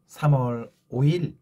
3월 5일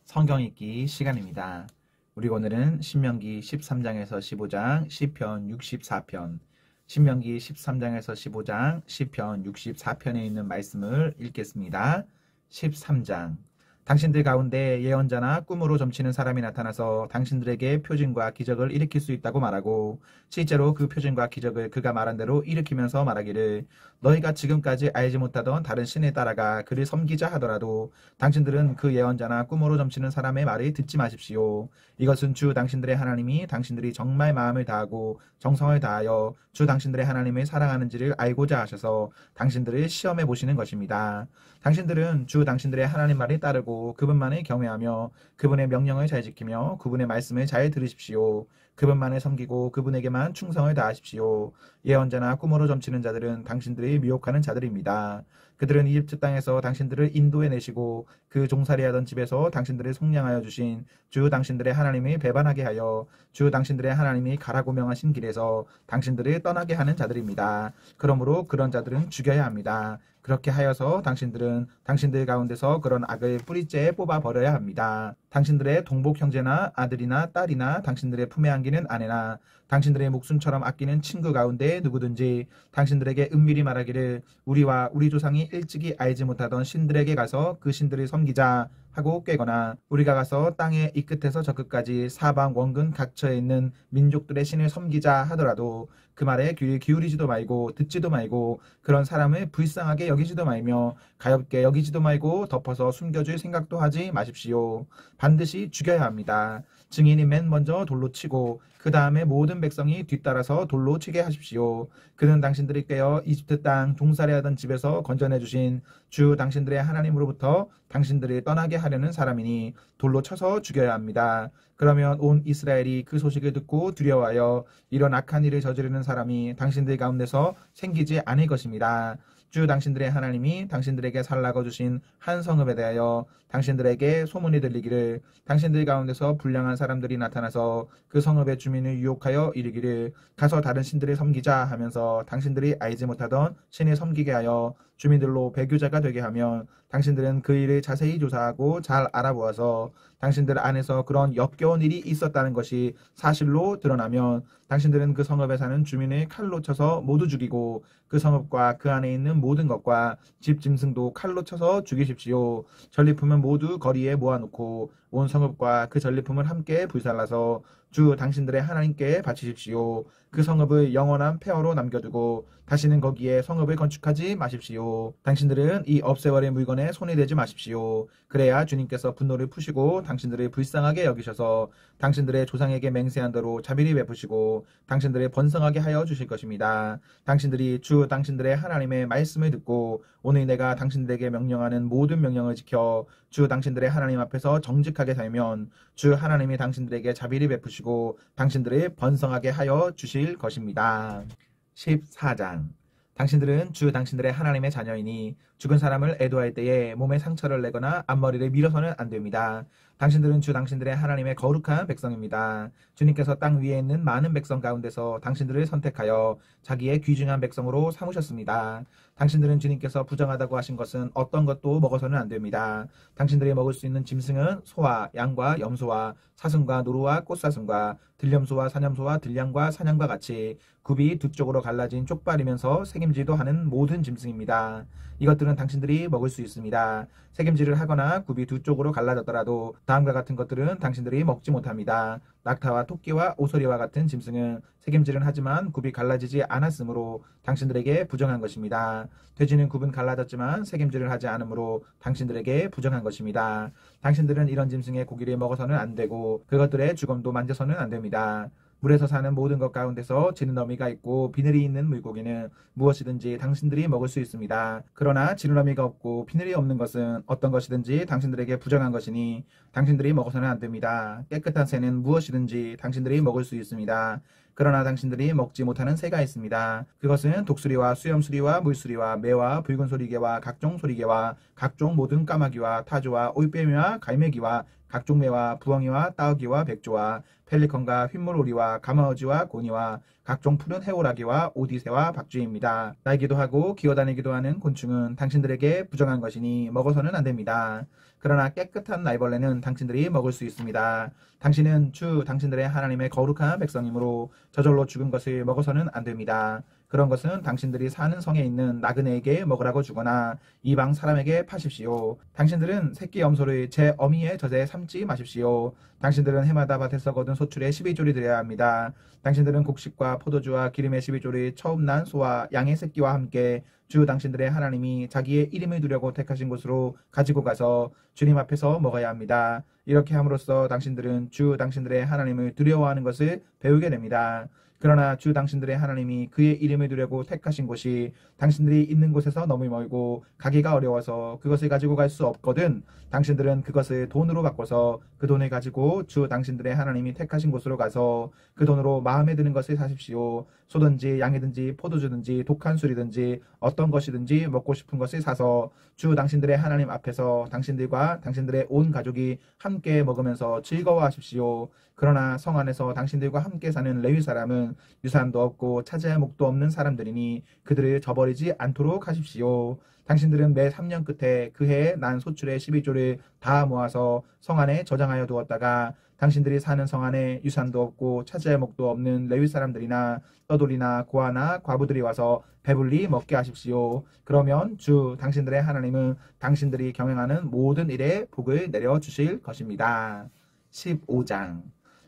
성경 읽기 시간입니다. 우리 오늘은 신명기 13장에서 15장, 시편 64편, 신명기 13장에서 15장, 시편 64편에 있는 말씀을 읽겠습니다. 13장. 당신들 가운데 예언자나 꿈으로 점치는 사람이 나타나서 당신들에게 표징과 기적을 일으킬 수 있다고 말하고 실제로 그 표징과 기적을 그가 말한 대로 일으키면서 말하기를 너희가 지금까지 알지 못하던 다른 신에 따라가 그를 섬기자 하더라도 당신들은 그 예언자나 꿈으로 점치는 사람의 말을 듣지 마십시오. 이것은 주 당신들의 하나님이 당신들이 정말 마음을 다하고 정성을 다하여 주 당신들의 하나님을 사랑하는지를 알고자 하셔서 당신들을 시험해 보시는 것입니다. 당신들은 주 당신들의 하나님 말을 따르고 그분만을 경외하며 그분의 명령을 잘 지키며 그분의 말씀을 잘 들으십시오. 그분만을 섬기고 그분에게만 충성을 다하십시오. 예언자나 꿈으로 점치는 자들은 당신들이 미혹하는 자들입니다. 그들은 이집트 땅에서 당신들을 인도해 내시고 그 종살이하던 집에서 당신들을 속량하여 주신 주 당신들의 하나님을 배반하게 하여 주 당신들의 하나님이 가라고 명하신 길에서 당신들을 떠나게 하는 자들입니다. 그러므로 그런 자들은 죽여야 합니다. 그렇게 하여서 당신들은 당신들 가운데서 그런 악을 뿌리째에 뽑아 버려야 합니다. 당신들의 동복 형제나 아들이나 딸이나 당신들의 품에 안기는 아내나 당신들의 목숨처럼 아끼는 친구 가운데 누구든지 당신들에게 은밀히 말하기를 우리와 우리 조상이 일찍이 알지 못하던 신들에게 가서 그 신들을 섬기자 하고 꾀거나 우리가 가서 땅의 이 끝에서 저 끝까지 사방 원근 각처에 있는 민족들의 신을 섬기자 하더라도 그 말에 귀를 기울이지도 말고 듣지도 말고 그런 사람을 불쌍하게 여기지도 말며 가엾게 여기지도 말고 덮어서 숨겨줄 생각도 하지 마십시오. 반드시 죽여야 합니다. 증인이 맨 먼저 돌로 치고 그 다음에 모든 백성이 뒤따라서 돌로 치게 하십시오. 그는 당신들이 깨어 이집트 땅 종살이하던 집에서 건져내 주신 주 당신들의 하나님으로부터 당신들이 떠나게 하려는 사람이니 돌로 쳐서 죽여야 합니다. 그러면 온 이스라엘이 그 소식을 듣고 두려워하여 이런 악한 일을 저지르는 사람이 당신들 가운데서 생기지 않을 것입니다. 주 당신들의 하나님이 당신들에게 살라고 주신 한 성읍에 대하여 당신들에게 소문이 들리기를 당신들 가운데서 불량한 사람들이 나타나서 그 성읍의 주민을 유혹하여 이르기를 가서 다른 신들을 섬기자 하면서 당신들이 알지 못하던 신을 섬기게 하여 주민들로 배교자가 되게 하면 당신들은 그 일을 자세히 조사하고 잘 알아보아서 당신들 안에서 그런 역겨운 일이 있었다는 것이 사실로 드러나면 당신들은 그 성읍에 사는 주민을 칼로 쳐서 모두 죽이고 그 성읍과 그 안에 있는 모든 것과 집 짐승도 칼로 쳐서 죽이십시오. 전리품은 모두 거리에 모아놓고 온 성읍과 그 전리품을 함께 불살라서 주 당신들의 하나님께 바치십시오. 그 성읍을 영원한 폐허로 남겨두고 다시는 거기에 성읍을 건축하지 마십시오. 당신들은 이 없애버린 물건에 손이 대지 마십시오. 그래야 주님께서 분노를 푸시고 당신들을 불쌍하게 여기셔서 당신들의 조상에게 맹세한 대로 자비를 베푸시고 당신들을 번성하게 하여 주실 것입니다. 당신들이 주 당신들의 하나님의 말씀을 듣고 오늘 내가 당신들에게 명령하는 모든 명령을 지켜 주 당신들의 하나님 앞에서 정직하게 살면 주 하나님이 당신들에게 자비를 베푸시고 당신들을 번성하게 하여 주실 것입니다. 14장. 당신들은 주 당신들의 하나님의 자녀이니 죽은 사람을 애도할 때에 몸에 상처를 내거나 앞머리를 밀어서는 안 됩니다. 당신들은 주 당신들의 하나님의 거룩한 백성입니다. 주님께서 땅 위에 있는 많은 백성 가운데서 당신들을 선택하여 자기의 귀중한 백성으로 삼으셨습니다. 당신들은 주님께서 부정하다고 하신 것은 어떤 것도 먹어서는 안 됩니다. 당신들이 먹을 수 있는 짐승은 소와 양과 염소와 사슴과 노루와 꽃사슴과 들염소와 사념소와 들량과 사냥과 같이 굽이 두 쪽으로 갈라진 쪽발이면서 새김질도 하는 모든 짐승입니다. 이것들은 당신들이 먹을 수 있습니다. 새김질을 하거나 굽이 두 쪽으로 갈라졌더라도 다음과 같은 것들은 당신들이 먹지 못합니다. 낙타와 토끼와 오소리와 같은 짐승은 새김질은 하지만 굽이 갈라지지 않았으므로 당신들에게 부정한 것입니다. 돼지는 굽은 갈라졌지만 새김질을 하지 않으므로 당신들에게 부정한 것입니다. 당신들은 이런 짐승의 고기를 먹어서는 안 되고 그것들의 주검도 만져서는 안 됩니다. 물에서 사는 모든 것 가운데서 지느러미가 있고 비늘이 있는 물고기는 무엇이든지 당신들이 먹을 수 있습니다. 그러나 지느러미가 없고 비늘이 없는 것은 어떤 것이든지 당신들에게 부정한 것이니 당신들이 먹어서는 안 됩니다. 깨끗한 새는 무엇이든지 당신들이 먹을 수 있습니다. 그러나 당신들이 먹지 못하는 새가 있습니다. 그것은 독수리와 수염수리와 물수리와 매와 붉은 소리개와 각종 소리개와 각종 모든 까마귀와 타조와 올빼미와 갈매기와 각종 매와 부엉이와 따귀와 백조와 펠리컨과 흰물오리와 가마어지와 고니와 각종 푸른 해오라기와 오디새와 박쥐입니다. 날기도 하고 기어다니기도 하는 곤충은 당신들에게 부정한 것이니 먹어서는 안 됩니다. 그러나 깨끗한 날벌레는 당신들이 먹을 수 있습니다. 당신은 주 당신들의 하나님의 거룩한 백성이므로 저절로 죽은 것을 먹어서는 안 됩니다. 그런 것은 당신들이 사는 성에 있는 나그네에게 먹으라고 주거나 이방 사람에게 파십시오. 당신들은 새끼 염소를 제 어미의 젖에 삶지 마십시오. 당신들은 해마다 밭에서 거둔 소출의 12조를 드려야 합니다. 당신들은 곡식과 포도주와 기름의 12조를 처음 난 소와 양의 새끼와 함께 주 당신들의 하나님이 자기의 이름을 두려고 택하신 곳으로 가지고 가서 주님 앞에서 먹어야 합니다. 이렇게 함으로써 당신들은 주 당신들의 하나님을 두려워하는 것을 배우게 됩니다. 그러나 주 당신들의 하나님이 그의 이름을 두려고 택하신 곳이 당신들이 있는 곳에서 너무 멀고 가기가 어려워서 그것을 가지고 갈 수 없거든 당신들은 그것을 돈으로 바꿔서 그 돈을 가지고 주 당신들의 하나님이 택하신 곳으로 가서 그 돈으로 마음에 드는 것을 사십시오. 소든지 양이든지 포도주든지 독한 술이든지 어떤 것이든지 먹고 싶은 것을 사서 주 당신들의 하나님 앞에서 당신들과 당신들의 온 가족이 함께 먹으면서 즐거워하십시오. 그러나 성 안에서 당신들과 함께 사는 레위 사람은 유산도 없고 차지할 목도 없는 사람들이니 그들을 저버리지 않도록 하십시오. 당신들은 매 3년 끝에 그 해에 난 소출의 12조를 다 모아서 성 안에 저장하여 두었다가 당신들이 사는 성 안에 유산도 없고 차지할 목도 없는 레위 사람들이나 떠돌이나 고아나 과부들이 와서 배불리 먹게 하십시오. 그러면 주 당신들의 하나님은 당신들이 경영하는 모든 일에 복을 내려주실 것입니다. 15장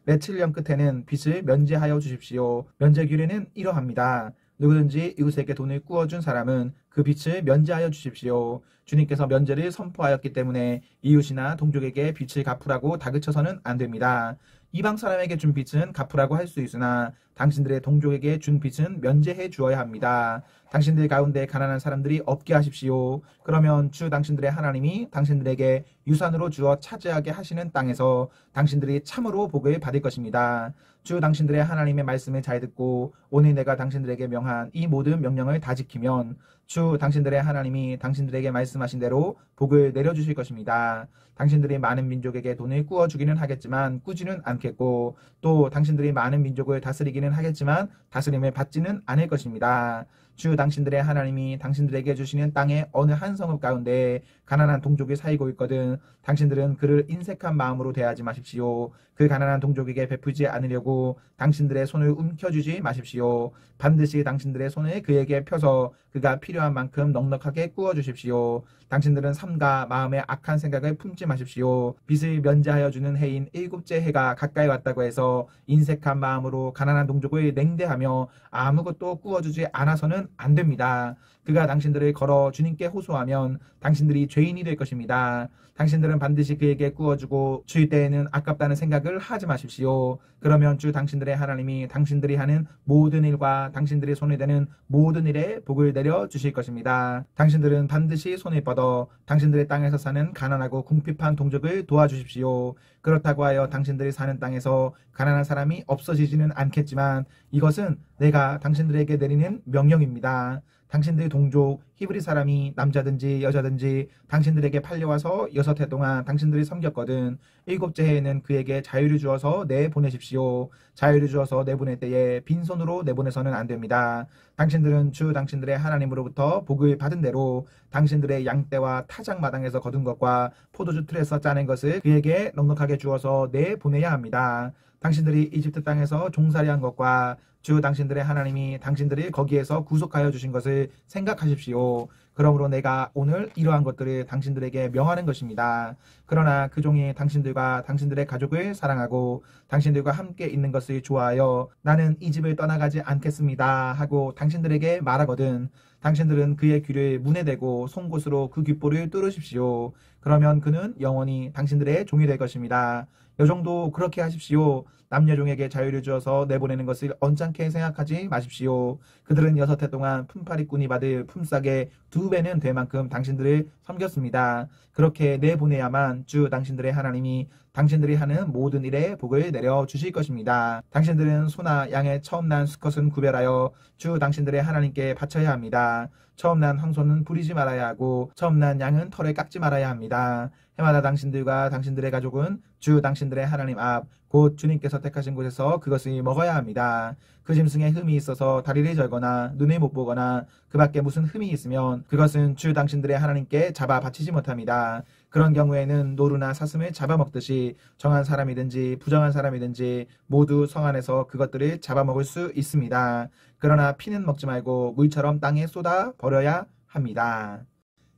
매 7년 끝에는 빚을 면제하여 주십시오. 면제 규례는 이러합니다. 누구든지 이웃에게 돈을 꾸어준 사람은 그 빚을 면제하여 주십시오. 주님께서 면제를 선포하였기 때문에 이웃이나 동족에게 빚을 갚으라고 다그쳐서는 안 됩니다. 이방 사람에게 준 빚은 갚으라고 할 수 있으나 당신들의 동족에게 준 빚은 면제해 주어야 합니다. 당신들 가운데 가난한 사람들이 없게 하십시오. 그러면 주 당신들의 하나님이 당신들에게 유산으로 주어 차지하게 하시는 땅에서 당신들이 참으로 복을 받을 것입니다. 주 당신들의 하나님의 말씀을 잘 듣고 오늘 내가 당신들에게 명한 이 모든 명령을 다 지키면 주 당신들의 하나님이 당신들에게 말씀하신 대로 복을 내려주실 것입니다. 당신들이 많은 민족에게 돈을 꾸어주기는 하겠지만 꾸지는 않겠고 또 당신들이 많은 민족을 다스리기는 하겠지만 다스림을 받지는 않을 것입니다. 주 당신들의 하나님이 당신들에게 주시는 땅의 어느 한 성읍 가운데 가난한 동족이 살고 있거든 당신들은 그를 인색한 마음으로 대하지 마십시오. 그 가난한 동족에게 베푸지 않으려고 당신들의 손을 움켜쥐지 마십시오. 반드시 당신들의 손을 그에게 펴서 그가 필요한 만큼 넉넉하게 꾸어주십시오. 당신들은 삼가 마음에 악한 생각을 품지 마십시오. 빚을 면제하여 주는 해인 일곱째 해가 가까이 왔다고 해서 인색한 마음으로 가난한 동족을 냉대하며 아무것도 꾸어주지 않아서는 안 됩니다. 그가 당신들을 걸어 주님께 호소하면 당신들이 죄인이 될 것입니다. 당신들은 반드시 그에게 꾸어주고 줄 때에는 아깝다는 생각을 하지 마십시오. 그러면 주 당신들의 하나님이 당신들이 하는 모든 일과 당신들이 손에 대는 모든 일에 복을 내려 주실 것입니다. 당신들은 반드시 손을 뻗어 당신들의 땅에서 사는 가난하고 궁핍한 동족을 도와주십시오. 그렇다고 하여 당신들이 사는 땅에서 가난한 사람이 없어지지는 않겠지만 이것은 내가 당신들에게 내리는 명령입니다. 당신들의 동족 히브리 사람이 남자든지 여자든지 당신들에게 팔려와서 6해 동안 당신들이 섬겼거든. 7째 해에는 그에게 자유를 주어서 내보내십시오. 자유를 주어서 내보낼 때에 빈손으로 내보내서는 안 됩니다. 당신들은 주 당신들의 하나님으로부터 복을 받은 대로 당신들의 양떼와 타작마당에서 거둔 것과 포도주 틀에서 짜낸 것을 그에게 넉넉하게 주어서 내보내야 합니다. 당신들이 이집트 땅에서 종살이한 것과 주 당신들의 하나님이 당신들을 거기에서 구속하여 주신 것을 생각하십시오. 그러므로 내가 오늘 이러한 것들을 당신들에게 명하는 것입니다. 그러나 그 종이 당신들과 당신들의 가족을 사랑하고 당신들과 함께 있는 것을 좋아하여 나는 이 집을 떠나가지 않겠습니다 하고 당신들에게 말하거든 당신들은 그의 귀를 문에 대고 송곳으로 그 귓볼을 뚫으십시오. 그러면 그는 영원히 당신들의 종이 될 것입니다. 여종도 그렇게 하십시오. 남녀종에게 자유를 주어서 내보내는 것을 언짢게 생각하지 마십시오. 그들은 6해 동안 품팔이꾼이 받을 품삯의 두 배는 될 만큼 당신들을 섬겼습니다. 그렇게 내보내야만 주 당신들의 하나님이 당신들이 하는 모든 일에 복을 내려 주실 것입니다. 당신들은 소나 양의 처음 난 수컷은 구별하여 주 당신들의 하나님께 바쳐야 합니다. 처음 난 황소는 부리지 말아야 하고 처음 난 양은 털을 깎지 말아야 합니다. 해마다 당신들과 당신들의 가족은 주 당신들의 하나님 앞 곧 주님께서 택하신 곳에서 그것을 먹어야 합니다. 그 짐승에 흠이 있어서 다리를 절거나 눈을 못 보거나 그 밖에 무슨 흠이 있으면 그것은 주 당신들의 하나님께 잡아 바치지 못합니다. 그런 경우에는 노루나 사슴을 잡아먹듯이 정한 사람이든지 부정한 사람이든지 모두 성 안에서 그것들을 잡아먹을 수 있습니다. 그러나 피는 먹지 말고 물처럼 땅에 쏟아 버려야 합니다.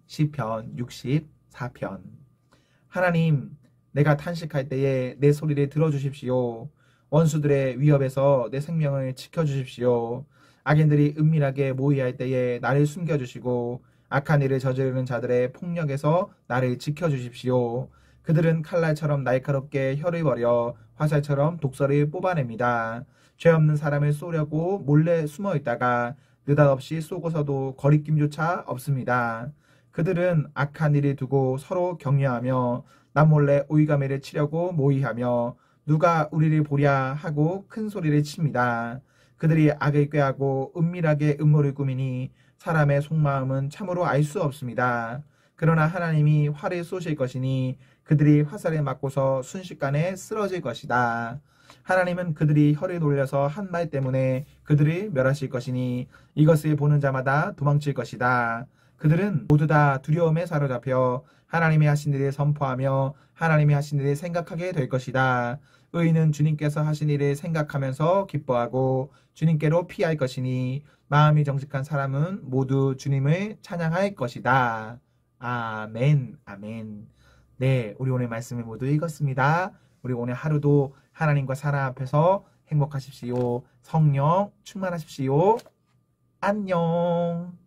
시편 64편. 하나님, 내가 탄식할 때에 내 소리를 들어주십시오. 원수들의 위협에서 내 생명을 지켜주십시오. 악인들이 은밀하게 모의할 때에 나를 숨겨주시고 악한 일을 저지르는 자들의 폭력에서 나를 지켜주십시오. 그들은 칼날처럼 날카롭게 혀를 버려 화살처럼 독설을 뽑아냅니다. 죄 없는 사람을 쏘려고 몰래 숨어 있다가 느닷없이 쏘고서도 거리낌조차 없습니다. 그들은 악한 일을 두고 서로 격려하며 남몰래 오이가미를 치려고 모의하며 누가 우리를 보랴 하고 큰 소리를 칩니다. 그들이 악을 꾀하고 은밀하게 음모를 꾸미니 사람의 속마음은 참으로 알 수 없습니다. 그러나 하나님이 활을 쏘실 것이니 그들이 화살에 맞고서 순식간에 쓰러질 것이다. 하나님은 그들이 혀를 돌려서 한 말 때문에 그들을 멸하실 것이니 이것을 보는 자마다 도망칠 것이다. 그들은 모두 다 두려움에 사로잡혀 하나님이 하신 일을 선포하며 하나님이 하신 일을 생각하게 될 것이다. 의인은 주님께서 하신 일을 생각하면서 기뻐하고 주님께로 피할 것이니 마음이 정직한 사람은 모두 주님을 찬양할 것이다. 아멘, 아멘. 네, 우리 오늘 말씀을 모두 읽었습니다. 우리 오늘 하루도 하나님과 사랑 앞에서 행복하십시오. 성령 충만하십시오. 안녕.